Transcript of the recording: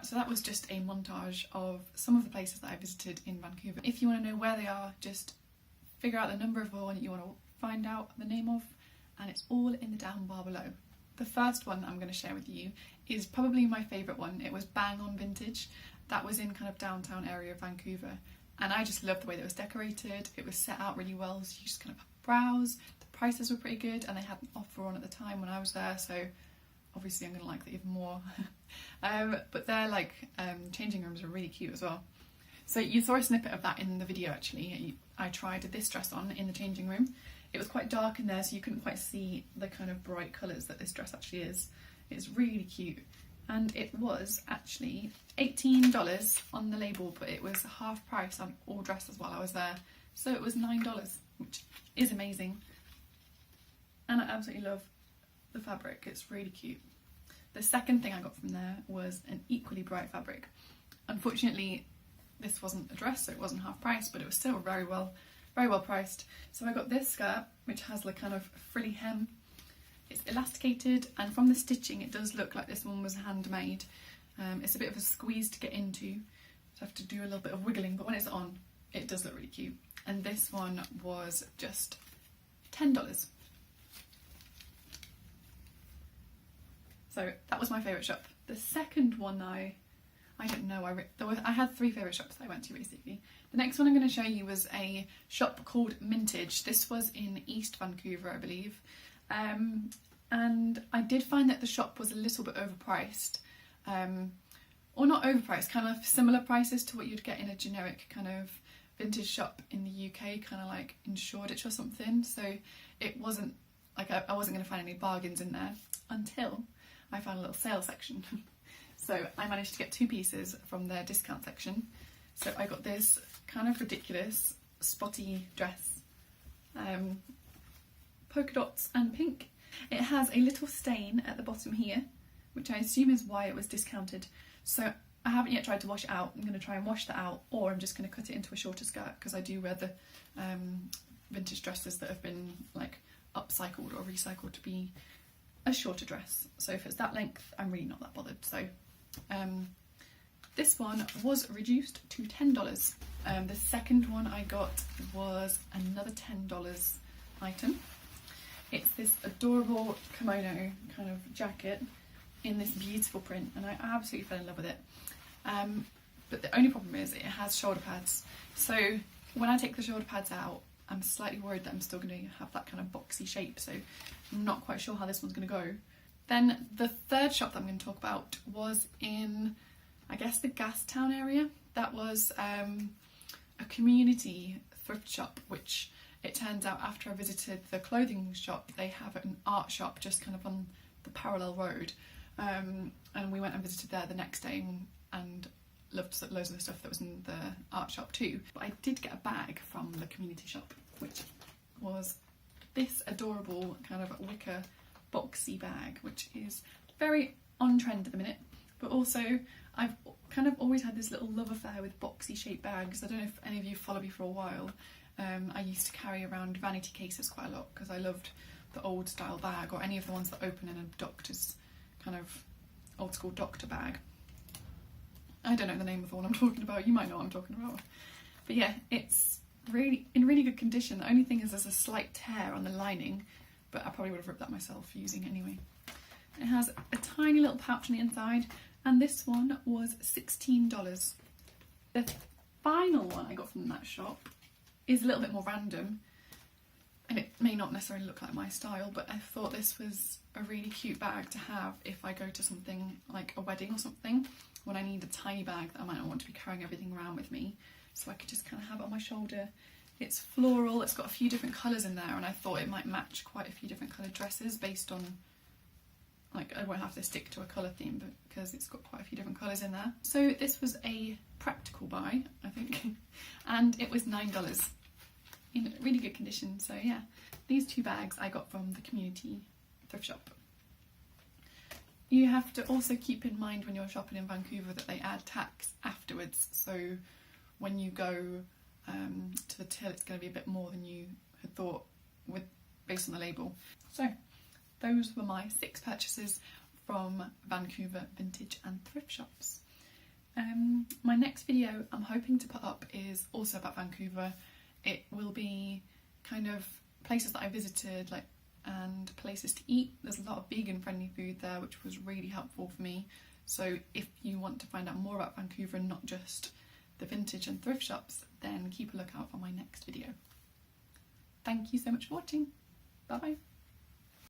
So that was just a montage of some of the places that I visited in Vancouver. If you want to know where they are, just figure out the number of the one that you want to find out the name of, and it's all in the down bar below. The first one I'm going to share with you is probably my favourite one. It was bang on vintage. That was in kind of downtown area of Vancouver, and I just loved the way that it was decorated. It was set out really well, so you just kind of browse. The prices were pretty good, and they had an offer on at the time when I was there, so obviously I'm going to like that even more. But their changing rooms are really cute as well. So you saw a snippet of that in the video actually. I tried this dress on in the changing room. It was quite dark in there, so you couldn't quite see the kind of bright colours that this dress actually is. It's really cute. And it was actually $18 on the label, but it was half price on all dresses while I was there. So it was $9, which is amazing. And I absolutely love the fabric, it's really cute. The second thing I got from there was an equally bright fabric. Unfortunately, this wasn't a dress, so it wasn't half price, but it was still very well priced. So I got this skirt, which has the kind of frilly hem. It's elasticated, and from the stitching it does look like this one was handmade. It's a bit of a squeeze to get into, so I have to do a little bit of wiggling, but when it's on, it does look really cute. And this one was just $10. So that was my favourite shop. The second one I don't know, I had three favourite shops that I went to basically. The next one I'm going to show you was a shop called Mintage. This was in East Vancouver, I believe. And I did find that the shop was a little bit overpriced. Or not overpriced, kind of similar prices to what you'd get in a generic kind of vintage shop in the UK, kind of like in Shoreditch or something. So it wasn't like I wasn't going to find any bargains in there until I found a little sale section. So I managed to get two pieces from their discount section. So I got this kind of ridiculous spotty dress, polka dots and pink. It has a little stain at the bottom here, which I assume is why it was discounted. So I haven't yet tried to wash it out. I'm going to try and wash that out, or I'm just going to cut it into a shorter skirt, because I do wear the vintage dresses that have been like upcycled or recycled to be a shorter dress. So if it's that length, I'm really not that bothered. So this one was reduced to $10. The second one I got was another $10 item. It's this adorable kimono kind of jacket in this beautiful print, and I absolutely fell in love with it. But the only problem is it has shoulder pads. So when I take the shoulder pads out, I'm slightly worried that I'm still going to have that kind of boxy shape, so I'm not quite sure how this one's going to go. Then the third shop that I'm going to talk about was in, I guess, the Gastown area. That was a community thrift shop, which it turns out after I visited the clothing shop, they have an art shop just kind of on the parallel road. And we went and visited there the next day and loved loads of the stuff that was in the art shop too. But I did get a bag from the community shop, which was this adorable kind of wicker boxy bag, which is very on trend at the minute. But also I've kind of always had this little love affair with boxy shaped bags. I don't know if any of you follow me for a while. I used to carry around vanity cases quite a lot because I loved the old style bag, or any of the ones that open in a doctor's kind of old school doctor bag. I don't know the name of the one I'm talking about, you might know what I'm talking about. But yeah, it's really in really good condition. The only thing is there's a slight tear on the lining, but I probably would have ripped that myself using it anyway. It has a tiny little pouch on the inside, and this one was $16. The final one I got from that shop is a little bit more random, and it may not necessarily look like my style, but I thought this was a really cute bag to have if I go to something like a wedding or something, when I need a tiny bag that I might not want to be carrying everything around with me, so I could just kind of have it on my shoulder. It's floral, it's got a few different colours in there, and I thought it might match quite a few different coloured dresses based on, like, I won't have to stick to a colour theme, but because it's got quite a few different colours in there. So this was a practical buy, I think, and it was $9 in really good condition. So yeah, these two bags I got from the community thrift shop. You have to also keep in mind when you're shopping in Vancouver that they add tax afterwards, so when you go to the till, it's going to be a bit more than you had thought based on the label. So those were my 6 purchases from Vancouver vintage and thrift shops. My next video I'm hoping to put up is also about Vancouver. It will be kind of places that I visited, like, and places to eat. There's a lot of vegan friendly food there, which was really helpful for me. So if you want to find out more about Vancouver and not just the vintage and thrift shops, then keep a lookout for my next video. Thank you so much for watching. Bye bye.